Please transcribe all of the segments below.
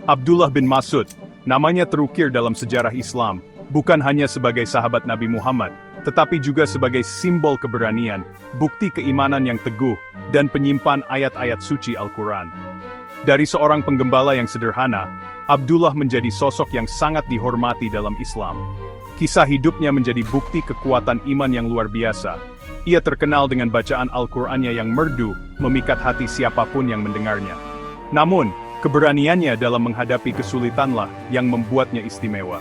Abdullah bin Mas'ud, namanya terukir dalam sejarah Islam, bukan hanya sebagai sahabat Nabi Muhammad, tetapi juga sebagai simbol keberanian, bukti keimanan yang teguh, dan penyimpan ayat-ayat suci Al-Quran. Dari seorang penggembala yang sederhana, Abdullah menjadi sosok yang sangat dihormati dalam Islam. Kisah hidupnya menjadi bukti kekuatan iman yang luar biasa. Ia terkenal dengan bacaan Al-Qur'annya yang merdu, memikat hati siapapun yang mendengarnya. Namun, keberaniannya dalam menghadapi kesulitanlah yang membuatnya istimewa.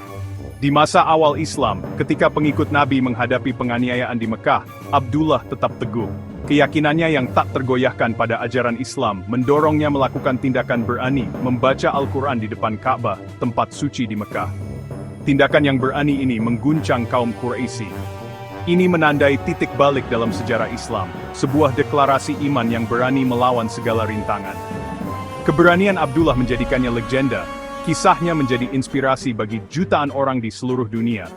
Di masa awal Islam, ketika pengikut Nabi menghadapi penganiayaan di Mekah, Abdullah tetap teguh. Keyakinannya yang tak tergoyahkan pada ajaran Islam mendorongnya melakukan tindakan berani membaca Al-Quran di depan Ka'bah, tempat suci di Mekah. Tindakan yang berani ini mengguncang kaum Quraisy. Ini menandai titik balik dalam sejarah Islam, sebuah deklarasi iman yang berani melawan segala rintangan. Keberanian Abdullah menjadikannya legenda, kisahnya menjadi inspirasi bagi jutaan orang di seluruh dunia.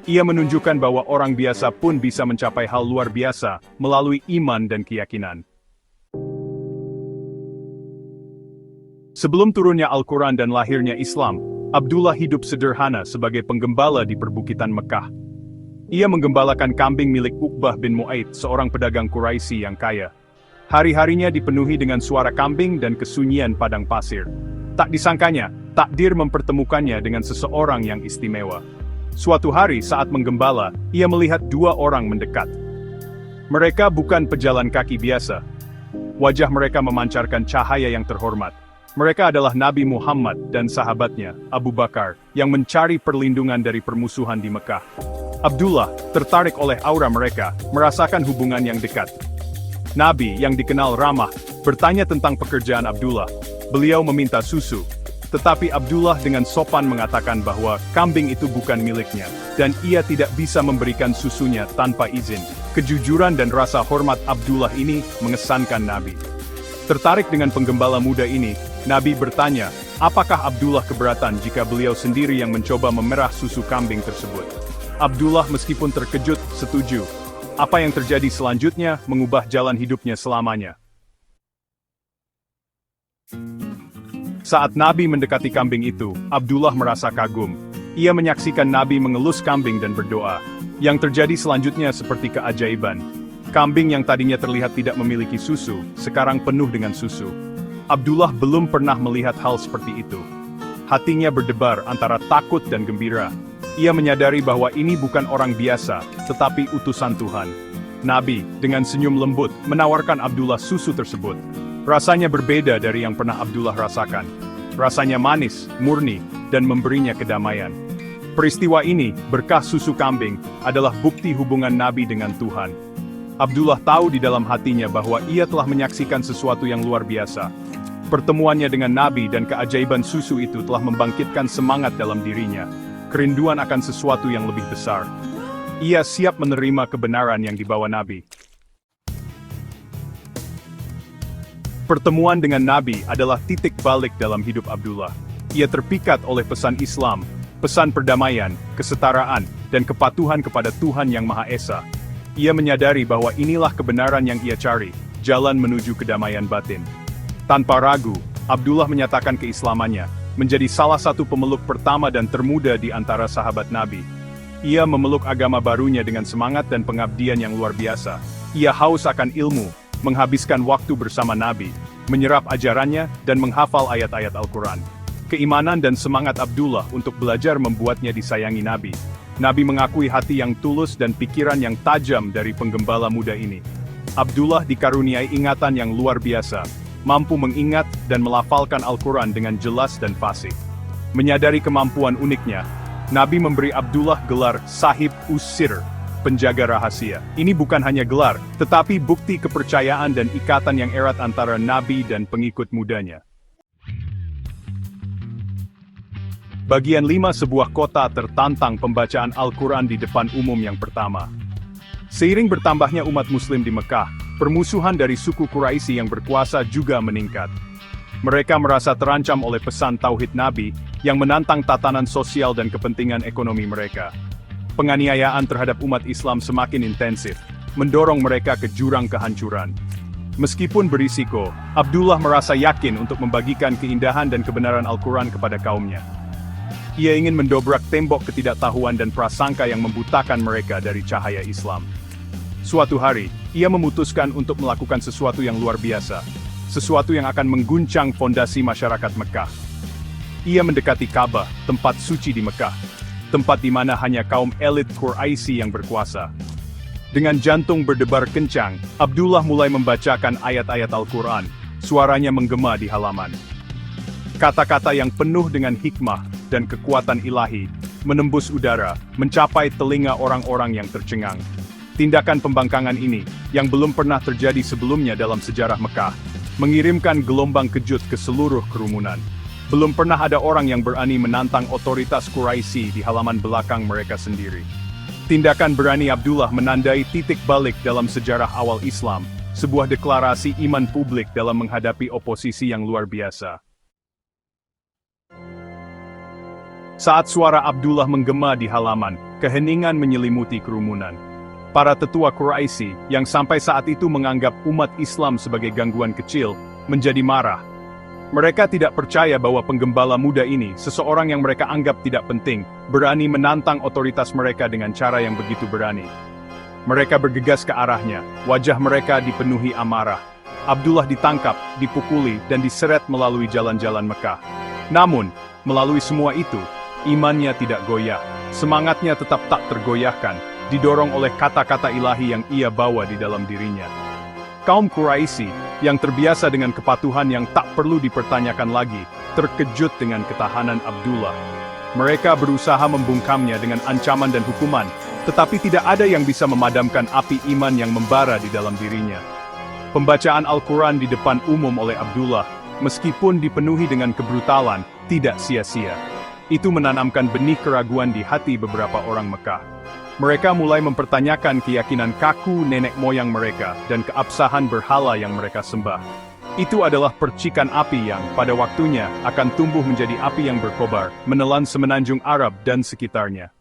Ia menunjukkan bahwa orang biasa pun bisa mencapai hal luar biasa melalui iman dan keyakinan. Sebelum turunnya Al-Quran dan lahirnya Islam, Abdullah hidup sederhana sebagai penggembala di perbukitan Mekah. Ia menggembalakan kambing milik Uqbah bin Mu'aid, seorang pedagang Quraisy yang kaya. Hari-harinya dipenuhi dengan suara kambing dan kesunyian padang pasir. Tak disangkanya, takdir mempertemukannya dengan seseorang yang istimewa. Suatu hari saat menggembala, ia melihat dua orang mendekat. Mereka bukan pejalan kaki biasa. Wajah mereka memancarkan cahaya yang terhormat. Mereka adalah Nabi Muhammad dan sahabatnya, Abu Bakar, yang mencari perlindungan dari permusuhan di Mekah. Abdullah, tertarik oleh aura mereka, merasakan hubungan yang dekat. Nabi, yang dikenal ramah, bertanya tentang pekerjaan Abdullah. Beliau meminta susu. Tetapi Abdullah dengan sopan mengatakan bahwa kambing itu bukan miliknya, dan ia tidak bisa memberikan susunya tanpa izin. Kejujuran dan rasa hormat Abdullah ini mengesankan Nabi. Tertarik dengan penggembala muda ini, Nabi bertanya, apakah Abdullah keberatan jika beliau sendiri yang mencoba memerah susu kambing tersebut? Abdullah meskipun terkejut, setuju. Apa yang terjadi selanjutnya mengubah jalan hidupnya selamanya. Saat Nabi mendekati kambing itu, Abdullah merasa kagum. Ia menyaksikan Nabi mengelus kambing dan berdoa. Yang terjadi selanjutnya seperti keajaiban. Kambing yang tadinya terlihat tidak memiliki susu, sekarang penuh dengan susu. Abdullah belum pernah melihat hal seperti itu. Hatinya berdebar antara takut dan gembira. Ia menyadari bahwa ini bukan orang biasa, tetapi utusan Tuhan. Nabi, dengan senyum lembut, menawarkan Abdullah susu tersebut. Rasanya berbeda dari yang pernah Abdullah rasakan. Rasanya manis, murni, dan memberinya kedamaian. Peristiwa ini, berkah susu kambing, adalah bukti hubungan Nabi dengan Tuhan. Abdullah tahu di dalam hatinya bahwa ia telah menyaksikan sesuatu yang luar biasa. Pertemuannya dengan Nabi dan keajaiban susu itu telah membangkitkan semangat dalam dirinya. Kerinduan akan sesuatu yang lebih besar. Ia siap menerima kebenaran yang dibawa Nabi. Pertemuan dengan Nabi adalah titik balik dalam hidup Abdullah. Ia terpikat oleh pesan Islam, pesan perdamaian, kesetaraan, dan kepatuhan kepada Tuhan Yang Maha Esa. Ia menyadari bahwa inilah kebenaran yang ia cari, jalan menuju kedamaian batin. Tanpa ragu, Abdullah menyatakan keislamannya, menjadi salah satu pemeluk pertama dan termuda di antara sahabat Nabi. Ia memeluk agama barunya dengan semangat dan pengabdian yang luar biasa. Ia haus akan ilmu, menghabiskan waktu bersama Nabi, menyerap ajarannya, dan menghafal ayat-ayat Al-Quran. Keimanan dan semangat Abdullah untuk belajar membuatnya disayangi Nabi. Nabi mengakui hati yang tulus dan pikiran yang tajam dari penggembala muda ini. Abdullah dikaruniai ingatan yang luar biasa, mampu mengingat dan melafalkan Al-Quran dengan jelas dan fasih. Menyadari kemampuan uniknya, Nabi memberi Abdullah gelar Sahib Us-Sir, penjaga rahasia. Ini bukan hanya gelar, tetapi bukti kepercayaan dan ikatan yang erat antara Nabi dan pengikut mudanya. Bagian 5 sebuah kota tertantang pembacaan Al-Quran di depan umum yang pertama. Seiring bertambahnya umat muslim di Mekah, permusuhan dari suku Quraisy yang berkuasa juga meningkat. Mereka merasa terancam oleh pesan Tauhid Nabi yang menantang tatanan sosial dan kepentingan ekonomi mereka. Penganiayaan terhadap umat Islam semakin intensif, mendorong mereka ke jurang kehancuran. Meskipun berisiko, Abdullah merasa yakin untuk membagikan keindahan dan kebenaran Al-Quran kepada kaumnya. Ia ingin mendobrak tembok ketidaktahuan dan prasangka yang membutakan mereka dari cahaya Islam. Suatu hari, ia memutuskan untuk melakukan sesuatu yang luar biasa, sesuatu yang akan mengguncang fondasi masyarakat Mekah. Ia mendekati Ka'bah, tempat suci di Mekah, tempat di mana hanya kaum elit Quraisy yang berkuasa. Dengan jantung berdebar kencang, Abdullah mulai membacakan ayat-ayat Al-Quran. Suaranya menggema di halaman. Kata-kata yang penuh dengan hikmah dan kekuatan ilahi menembus udara, mencapai telinga orang-orang yang tercengang. Tindakan pembangkangan ini, yang belum pernah terjadi sebelumnya dalam sejarah Mekah, mengirimkan gelombang kejut ke seluruh kerumunan. Belum pernah ada orang yang berani menantang otoritas Quraisy di halaman belakang mereka sendiri. Tindakan berani Abdullah menandai titik balik dalam sejarah awal Islam, sebuah deklarasi iman publik dalam menghadapi oposisi yang luar biasa. Saat suara Abdullah menggema di halaman, keheningan menyelimuti kerumunan. Para tetua Quraisy, yang sampai saat itu menganggap umat Islam sebagai gangguan kecil, menjadi marah. Mereka tidak percaya bahwa penggembala muda ini, seseorang yang mereka anggap tidak penting, berani menantang otoritas mereka dengan cara yang begitu berani. Mereka bergegas ke arahnya, wajah mereka dipenuhi amarah. Abdullah ditangkap, dipukuli, dan diseret melalui jalan-jalan Mekah. Namun, melalui semua itu, imannya tidak goyah, semangatnya tetap tak tergoyahkan, didorong oleh kata-kata ilahi yang ia bawa di dalam dirinya. Kaum Quraisy, yang terbiasa dengan kepatuhan yang tak perlu dipertanyakan lagi, terkejut dengan ketahanan Abdullah. Mereka berusaha membungkamnya dengan ancaman dan hukuman, tetapi tidak ada yang bisa memadamkan api iman yang membara di dalam dirinya. Pembacaan Al-Quran di depan umum oleh Abdullah, meskipun dipenuhi dengan kebrutalan, tidak sia-sia. Itu menanamkan benih keraguan di hati beberapa orang Mekah. Mereka mulai mempertanyakan keyakinan kaku nenek moyang mereka dan keabsahan berhala yang mereka sembah. Itu adalah percikan api yang, pada waktunya, akan tumbuh menjadi api yang berkobar, menelan semenanjung Arab dan sekitarnya.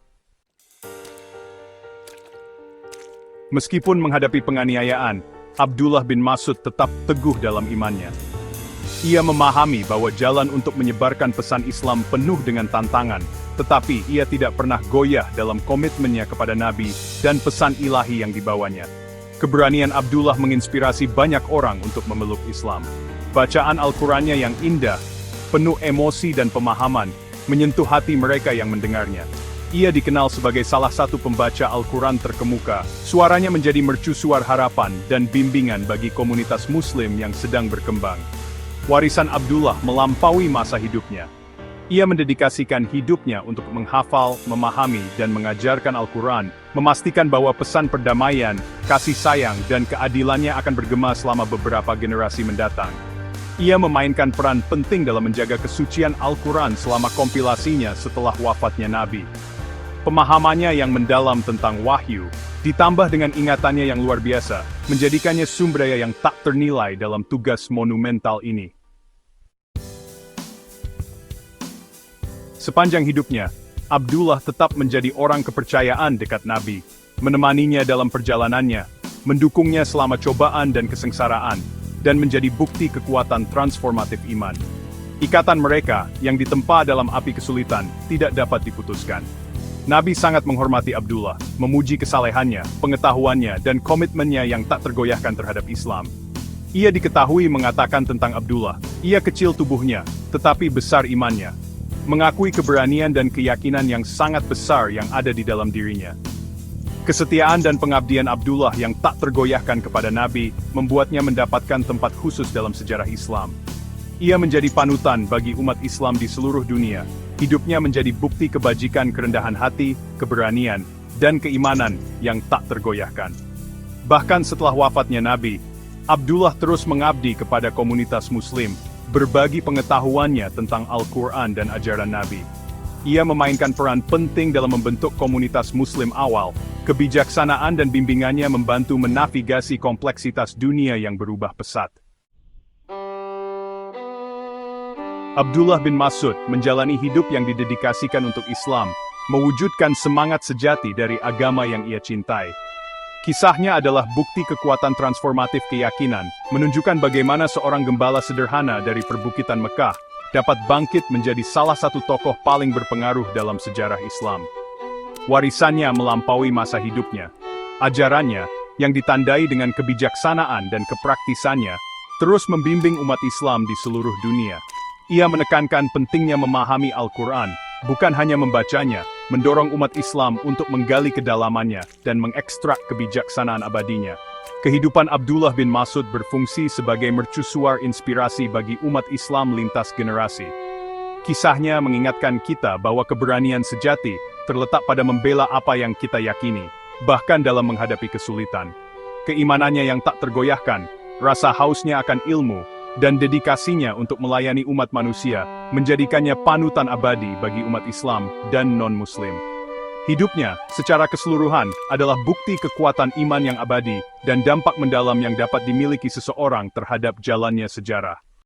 Meskipun menghadapi penganiayaan, Abdullah bin Mas'ud tetap teguh dalam imannya. Ia memahami bahwa jalan untuk menyebarkan pesan Islam penuh dengan tantangan, tetapi ia tidak pernah goyah dalam komitmennya kepada Nabi dan pesan ilahi yang dibawanya. Keberanian Abdullah menginspirasi banyak orang untuk memeluk Islam. Bacaan Al-Qurannya yang indah, penuh emosi dan pemahaman, menyentuh hati mereka yang mendengarnya. Ia dikenal sebagai salah satu pembaca Al-Quran terkemuka. Suaranya menjadi mercusuar harapan dan bimbingan bagi komunitas Muslim yang sedang berkembang. Warisan Abdullah melampaui masa hidupnya. Ia mendedikasikan hidupnya untuk menghafal, memahami, dan mengajarkan Al-Quran, memastikan bahwa pesan perdamaian, kasih sayang, dan keadilannya akan bergema selama beberapa generasi mendatang. Ia memainkan peran penting dalam menjaga kesucian Al-Quran selama kompilasinya setelah wafatnya Nabi. Pemahamannya yang mendalam tentang wahyu, ditambah dengan ingatannya yang luar biasa, menjadikannya sumber daya yang tak ternilai dalam tugas monumental ini. Sepanjang hidupnya, Abdullah tetap menjadi orang kepercayaan dekat Nabi, menemaninya dalam perjalanannya, mendukungnya selama cobaan dan kesengsaraan, dan menjadi bukti kekuatan transformatif iman. Ikatan mereka, yang ditempa dalam api kesulitan, tidak dapat diputuskan. Nabi sangat menghormati Abdullah, memuji kesalehannya, pengetahuannya, dan komitmennya yang tak tergoyahkan terhadap Islam. Ia diketahui mengatakan tentang Abdullah, ia kecil tubuhnya, tetapi besar imannya. Mengakui keberanian dan keyakinan yang sangat besar yang ada di dalam dirinya. Kesetiaan dan pengabdian Abdullah yang tak tergoyahkan kepada Nabi, membuatnya mendapatkan tempat khusus dalam sejarah Islam. Ia menjadi panutan bagi umat Islam di seluruh dunia. Hidupnya menjadi bukti kebajikan kerendahan hati, keberanian, dan keimanan yang tak tergoyahkan. Bahkan setelah wafatnya Nabi, Abdullah terus mengabdi kepada komunitas Muslim, berbagi pengetahuannya tentang Al-Quran dan ajaran Nabi. Ia memainkan peran penting dalam membentuk komunitas Muslim awal. Kebijaksanaan dan bimbingannya membantu menavigasi kompleksitas dunia yang berubah pesat. Abdullah bin Mas'ud menjalani hidup yang didedikasikan untuk Islam, mewujudkan semangat sejati dari agama yang ia cintai. Kisahnya adalah bukti kekuatan transformatif keyakinan, menunjukkan bagaimana seorang gembala sederhana dari perbukitan Mekah dapat bangkit menjadi salah satu tokoh paling berpengaruh dalam sejarah Islam. Warisannya melampaui masa hidupnya. Ajarannya, yang ditandai dengan kebijaksanaan dan kepraktisannya, terus membimbing umat Islam di seluruh dunia. Ia menekankan pentingnya memahami Al-Quran, bukan hanya membacanya, mendorong umat Islam untuk menggali kedalamannya dan mengekstrak kebijaksanaan abadinya. Kehidupan Abdullah bin Mas'ud berfungsi sebagai mercusuar inspirasi bagi umat Islam lintas generasi. Kisahnya mengingatkan kita bahwa keberanian sejati terletak pada membela apa yang kita yakini, bahkan dalam menghadapi kesulitan. Keimanannya yang tak tergoyahkan, rasa hausnya akan ilmu, dan dedikasinya untuk melayani umat manusia, menjadikannya panutan abadi bagi umat Islam dan non-Muslim. Hidupnya, secara keseluruhan, adalah bukti kekuatan iman yang abadi dan dampak mendalam yang dapat dimiliki seseorang terhadap jalannya sejarah.